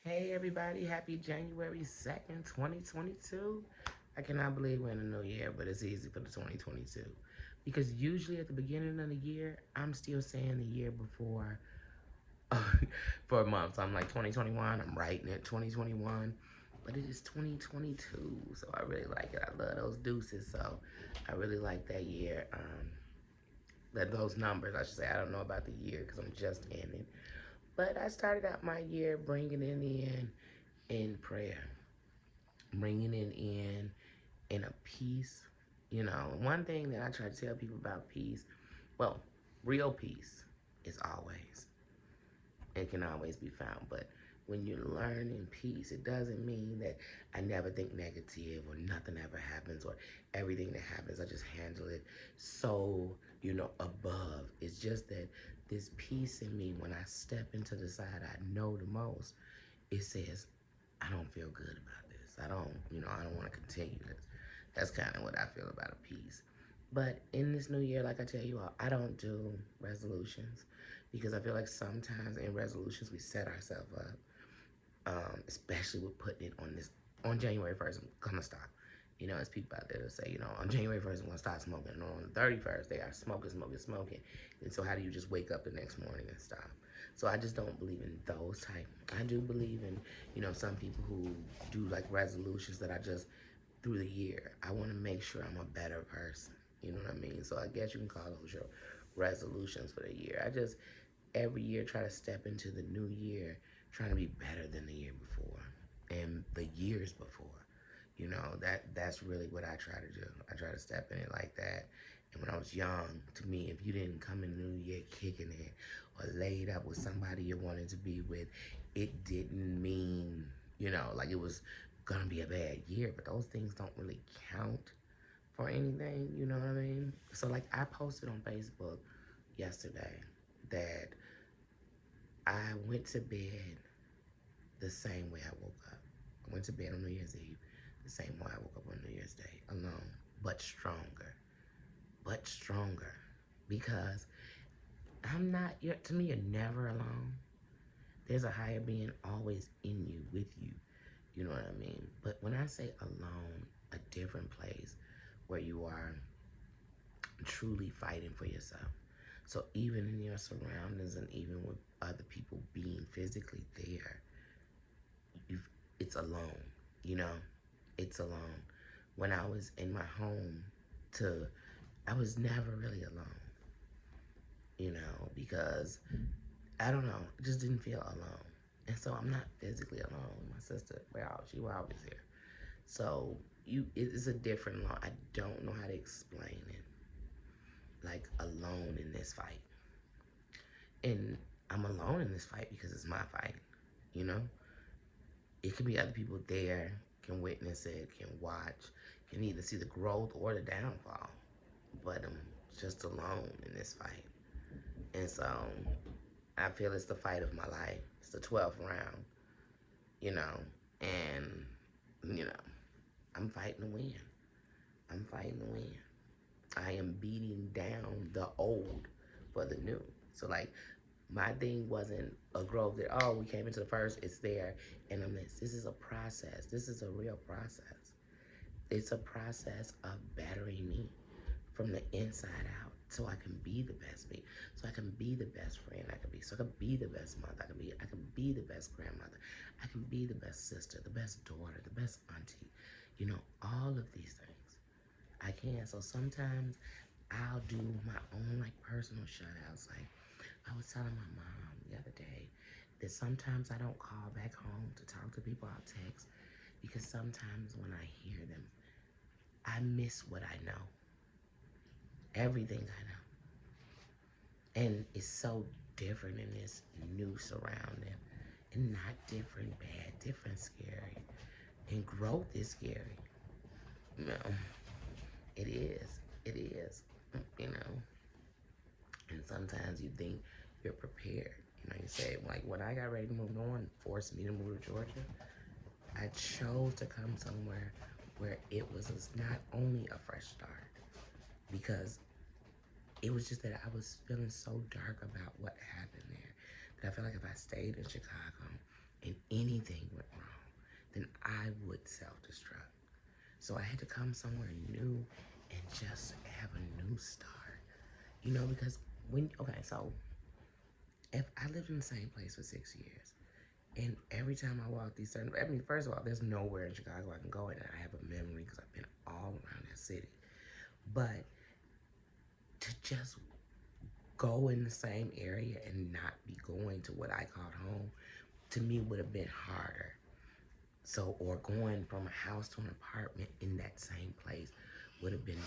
Hey everybody, happy January 2nd, 2022. I cannot believe we're in a new year, but it's easy for the 2022. Because usually at the beginning of the year, I'm still saying the year before for a month. So I'm like 2021, I'm writing it 2021, but it is 2022. So I really like it. I love those deuces. So I really like that year. Those numbers, I should say. I don't know about the year because I'm just in it. But I started out my year bringing it in prayer, bringing it in a peace. You know, one thing that I try to tell people about peace, well, real peace is always, it can always be found. But when you learn in peace, it doesn't mean that I never think negative or nothing ever happens or everything that happens, I just handle it so, above. It's just that this peace in me, when I step into the side I know the most, it says, I don't feel good about this. I don't want to continue this. That's kind of what I feel about a peace. But in this new year, like I tell you all, I don't do resolutions because I feel like sometimes in resolutions we set ourselves up, especially with putting it on January 1st, I'm gonna stop. As people out there that say, on January 1st, I'm gonna stop smoking. And on the 31st, they are smoking, smoking, smoking. And so how do you just wake up the next morning and stop? So I just don't believe in those type. I do believe in, some people who do like resolutions that I just, through the year, I wanna make sure I'm a better person. You know what I mean? So I guess you can call those your resolutions for the year. I just, every year, try to step into the new year trying to be better than the year before and the years before. That's really what I try to do. I try to step in it like that. And when I was young, to me, if you didn't come in the new year kicking it or laid up with somebody you wanted to be with, it didn't mean, like it was gonna be a bad year. But those things don't really count for anything, you know what I mean? So like I posted on Facebook yesterday that I went to bed the same way I woke up. I went to bed on New Year's Eve the same way I woke up on New Year's Day, alone, but stronger. But stronger. Because to me, you're never alone. There's a higher being always in you, with you. You know what I mean? But when I say alone, a different place where you are truly fighting for yourself. So even in your surroundings and even with other people being physically there, it's alone, you know? It's alone. When I was in my home, I was never really alone, because I don't know, it just didn't feel alone. And so I'm not physically alone. My sister, she was always here. So it's a different law. I don't know how to explain it. Like alone in this fight. And I'm alone in this fight because it's my fight, you know? It could be other people there, can witness it, can watch, can either see the growth or the downfall. But I'm just alone in this fight. And so I feel it's the fight of my life. It's the 12th round, you know, and, you know, I'm fighting to win. I'm fighting to win. I am beating down the old for the new. So, like, my thing wasn't a growth that, oh, we came into the first, it's there, and I'm this. This is a process. This is a real process. It's a process of bettering me from the inside out so I can be the best me. So I can be the best friend I can be. So I can be the best mother I can be the best grandmother. I can be the best sister, the best daughter, the best auntie. All of these things. I can. So sometimes I'll do my own like personal shout outs. Like I was telling my mom the other day that sometimes I don't call back home to talk to people. I'll text because sometimes when I hear them, I miss what I know. Everything I know. And it's so different in this new surrounding. And not different bad, different scary. And growth is scary. It is. It is. You know. And sometimes you think you're prepared. You say, like, when I got ready to move, no one forced me to move to Georgia. I chose to come somewhere where it was not only a fresh start, because it was just that I was feeling so dark about what happened there that I felt like if I stayed in Chicago and anything went wrong, then I would self-destruct. So I had to come somewhere new and just have a new start. You know, because okay, so if I lived in the same place for 6 years, and every time I walk these certain, I mean, first of all, there's nowhere in Chicago I can go and I have a memory because I've been all around that city. But to just go in the same area and not be going to what I called home, to me would have been harder. So, or going from a house to an apartment in that same place would have been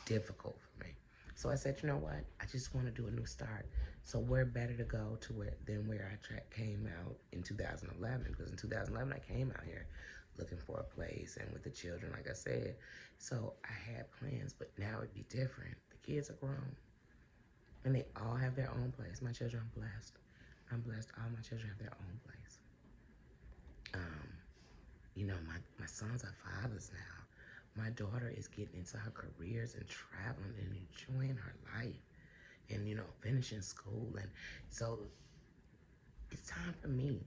difficult for me. So I said, you know what? I just want to do a new start. So where better to go to where than where I came out in 2011? Because in 2011 I came out here looking for a place and with the children, like I said. So I had plans, but now it'd be different. The kids are grown, and they all have their own place. My children are blessed. I'm blessed. All my children have their own place. You know, my sons are fathers now. My daughter is getting into her careers and traveling and enjoying her life and, you know, finishing school. And so it's time for me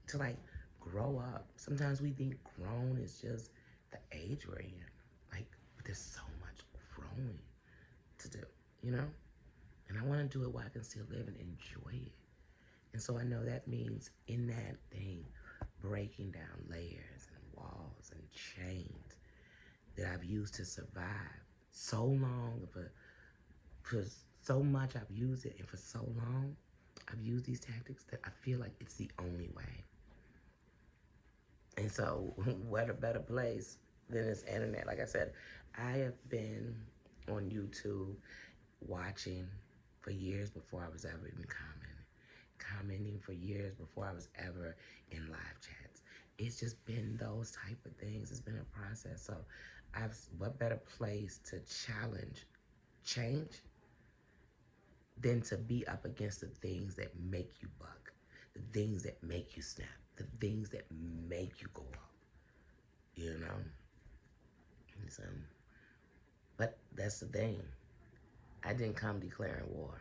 to like grow up. Sometimes we think grown is just the age we're in. Like, but there's so much growing to do, you know? And I want to do it while I can still live and enjoy it. And so I know that means in that thing, breaking down layers and walls and chains that I've used to survive so long, for so much I've used it, and for so long I've used these tactics that I feel like it's the only way. And so what a better place than this internet. Like I said, I have been on YouTube watching for years before I was ever even commenting for years before I was ever in live chats. It's just been those type of things. It's been a process. So what better place to challenge change than to be up against the things that make you buck, the things that make you snap, the things that make you go up, you know? So, but that's the thing. I didn't come declaring war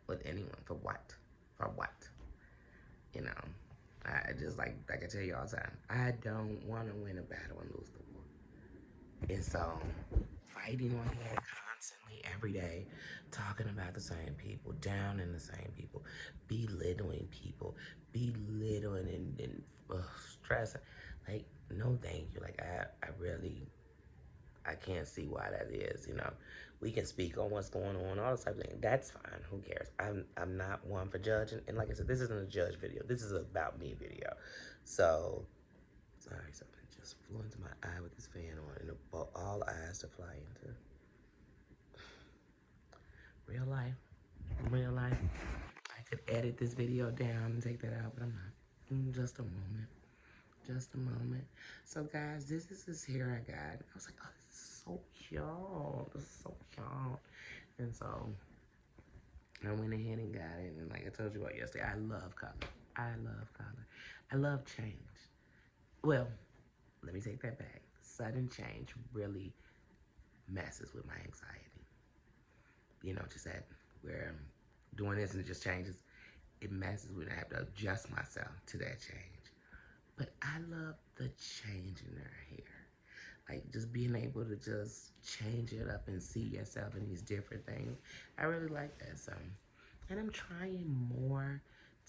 with anyone. For what? For what? You know, I just like I tell you all the time, I don't want to win a battle and lose the war. And so, fighting on here constantly every day, talking about the same people, down in the same people, belittling people, belittling and stressing. Like, no thank you. Like, I really, I can't see why that is, you know. We can speak on what's going on, all this type of thing. That's fine. Who cares? I'm not one for judging. And like I said, this isn't a judge video. This is about me video. So, sorry, something just flew into my eye with this fan on, and all eyes to fly into. Real life. Real life. I could edit this video down and take that out, but I'm not. Just a moment. Just a moment. So guys, this is this hair I got. I was like, oh, this is so cute. This is so cute. And so I went ahead and got it. And like I told you about yesterday, I love color. I love color. I love change. Well, let me take that back. Sudden change really messes with my anxiety. You know, just that where I'm doing this and it just changes. It messes with me. I have to adjust myself to that change. But I love the change in their hair. Like just being able to just change it up and see yourself in these different things. I really like that. So, and I'm trying more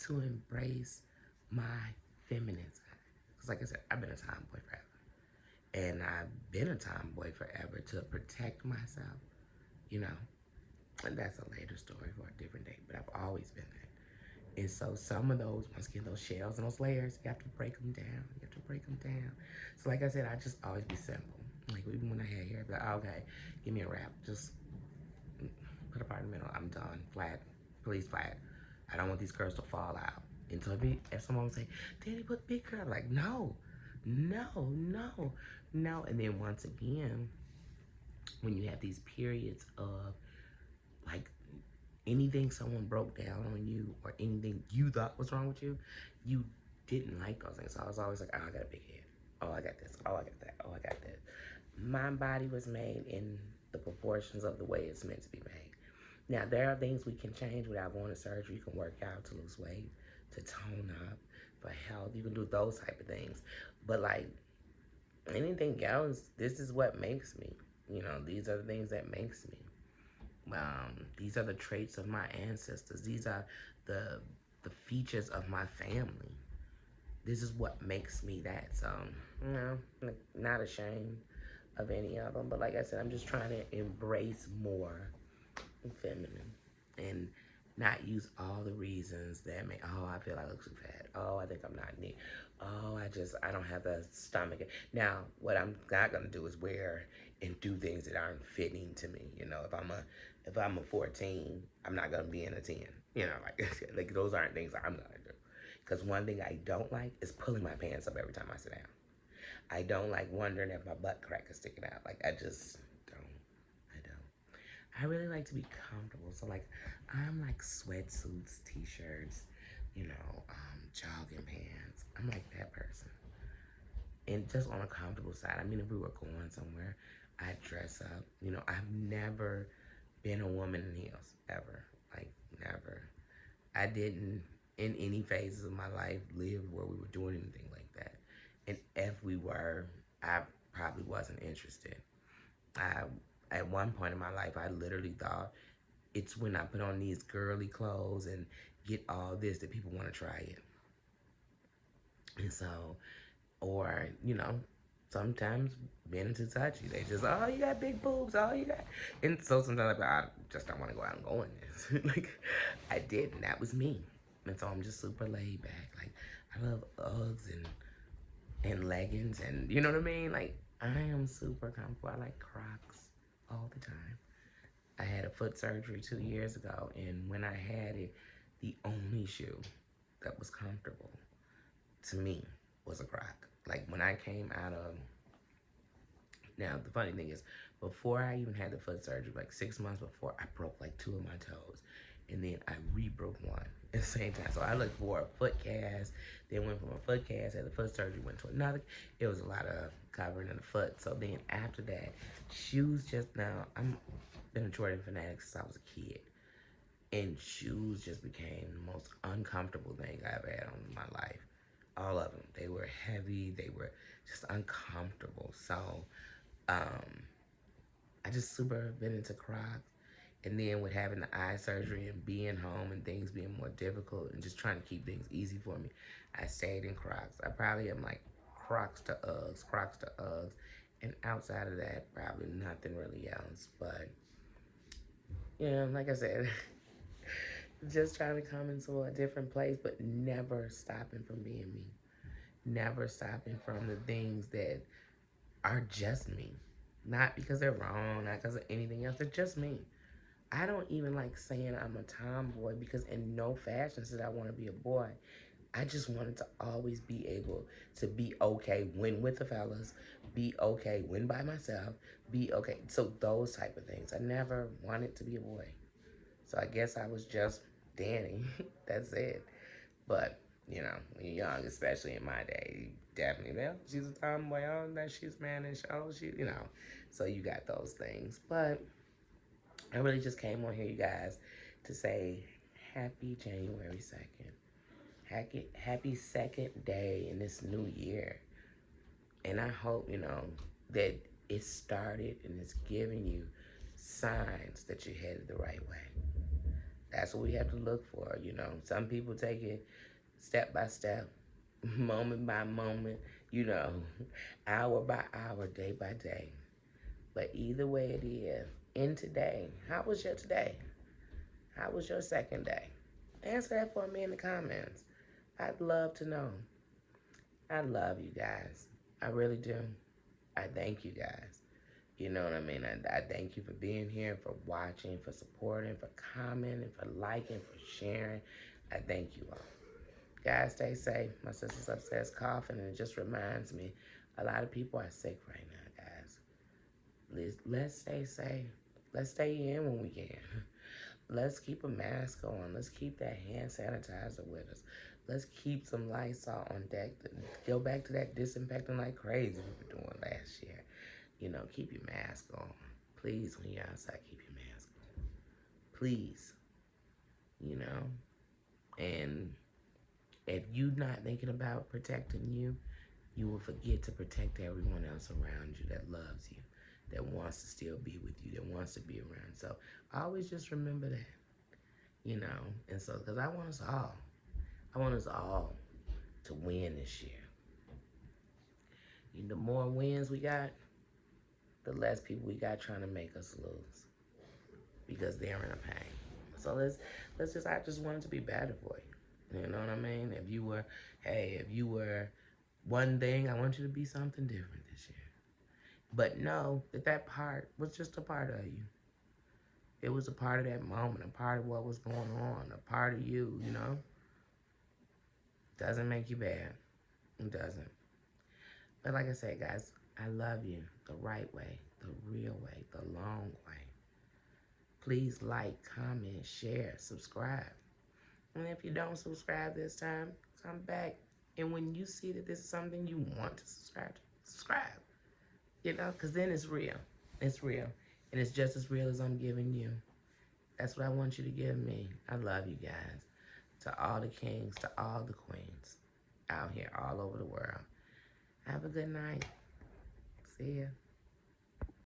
to embrace my feminine side. Because like I said, I've been a tomboy forever. And I've been a tomboy forever to protect myself, you know. And that's a later story for a different day. But I've always been that. And so some of those, once again, those shells and those layers, you have to break them down. You have to break them down. So like I said, I just always be simple. Like even when I had hair, I'd be like, oh, okay, give me a wrap. Just put a part in the middle. I'm done. Flat. Please flat. I don't want these curls to fall out. And so if someone would say, Daddy, put big curl, I'm like, no, no, no, no. And then once again, when you have these periods of like anything someone broke down on you or anything you thought was wrong with you, you didn't like those things. So I was always like, oh, I got a big head. Oh, I got this. Oh, I got that. Oh, I got that. My body was made in the proportions of the way it's meant to be made. Now, there are things we can change without going to surgery. You can work out to lose weight, to tone up, for health. You can do those type of things. But like anything else, this is what makes me. You know, these are the things that makes me. These are the traits of my ancestors. These are the features of my family. This is what makes me that. So, you know, not ashamed of any of them. But like I said, I'm just trying to embrace more feminine and not use all the reasons that make, oh, I feel I look too fat. Oh, I think I'm not neat. Oh, I don't have the stomach. Now, what I'm not gonna do is wear and do things that aren't fitting to me. You know, if I'm a 14, I'm not gonna be in a 10. You know, like those aren't things I'm gonna do. Because one thing I don't like is pulling my pants up every time I sit down. I don't like wondering if my butt crack is sticking out. Like I just don't. I don't. I really like to be comfortable. So like I'm like sweatsuits, t-shirts, you know, jogging pants. I'm like that person. And just on a comfortable side. I mean, if we were going somewhere, I'd dress up. You know, I've never been a woman in heels, ever. Like, never. I didn't, in any phases of my life, live where we were doing anything like that. And if we were, I probably wasn't interested. I, at one point in my life, I literally thought it's when I put on these girly clothes and get all this that people want to try it. And so, or, you know, sometimes men are too touchy. They just, oh, you got big boobs, oh, you got. And so sometimes I just don't want to go out and go in this. Like, I did, and that was me. And so I'm just super laid back. Like, I love Uggs and leggings, and you know what I mean? Like, I am super comfortable. I like Crocs all the time. I had a foot surgery 2 years ago, and when I had it, the only shoe that was comfortable to me was a Croc. Like when I came out of, now the funny thing is, before I even had the foot surgery, like 6 months before, I broke like 2 of my toes, and then I re-broke one at the same time. So I looked for a foot cast, then went from a foot cast, had the foot surgery, went to another. It was a lot of covering in the foot. So then after that, shoes just now, I'm been a Jordan fanatic since I was a kid. And shoes just became the most uncomfortable thing I ever had on in my life. All of them. They were heavy. They were just uncomfortable. So, I just super been into Crocs. And then with having the eye surgery and being home and things being more difficult and just trying to keep things easy for me, I stayed in Crocs. I probably am like Crocs to Uggs, Crocs to Uggs. And outside of that, probably nothing really else. But, yeah, like I said, just trying to come into a different place, but never stopping from being me. Never stopping from the things that are just me. Not because they're wrong, not because of anything else. They're just me. I don't even like saying I'm a tomboy because in no fashion said I want to be a boy. I just wanted to always be able to be okay when with the fellas, be okay when by myself, be okay. So those type of things. I never wanted to be a boy. So I guess I was just Danny. That's it. But, you know, when you're young, especially in my day, definitely, well, she's a tomboy, oh, that she's mannish, oh, she, you know. So you got those things. But I really just came on here, you guys, to say happy January 2nd. Happy second day in this new year. And I hope, you know, that it started and it's giving you signs that you're headed the right way. That's what we have to look for, you know. Some people take it step by step, moment by moment, you know, hour by hour, day by day. But either way it is, in today, how was your today? How was your second day? Answer that for me in the comments. I'd love to know. I love you guys. I really do. I thank you guys. You know what I mean? I thank you for being here, for watching, for supporting, for commenting, for liking, for sharing. I thank you all. Guys, stay safe. My sister's upstairs coughing, and it just reminds me, a lot of people are sick right now, guys. Let's stay safe. Let's stay in when we can. Let's keep a mask on. Let's keep that hand sanitizer with us. Let's keep some Lysol on deck. Go back to that disinfecting like crazy we were doing last year. You know, keep your mask on. Please, when you're outside, keep your mask on. Please. You know? And If you not thinking about protecting you, you will forget to protect everyone else around you that loves you, that wants to still be with you, that wants to be around. So always just remember that, you know. And so, because I want us all to win this year. The more wins we got, the less people we got trying to make us lose because they're in a pain. So I just want it to be better for you. You know what I mean? If you were one thing, I want you to be something different this year. But know that part was just a part of you. It was a part of that moment, a part of what was going on, a part of you, you know? Doesn't make you bad. It doesn't. But like I said, guys, I love you the right way, the real way, the long way. Please like, comment, share, subscribe. And if you don't subscribe this time, come back. And when you see that this is something you want to subscribe to, subscribe. You know, because then it's real. It's real. And it's just as real as I'm giving you. That's what I want you to give me. I love you guys. To all the kings, to all the queens out here all over the world. Have a good night. See ya.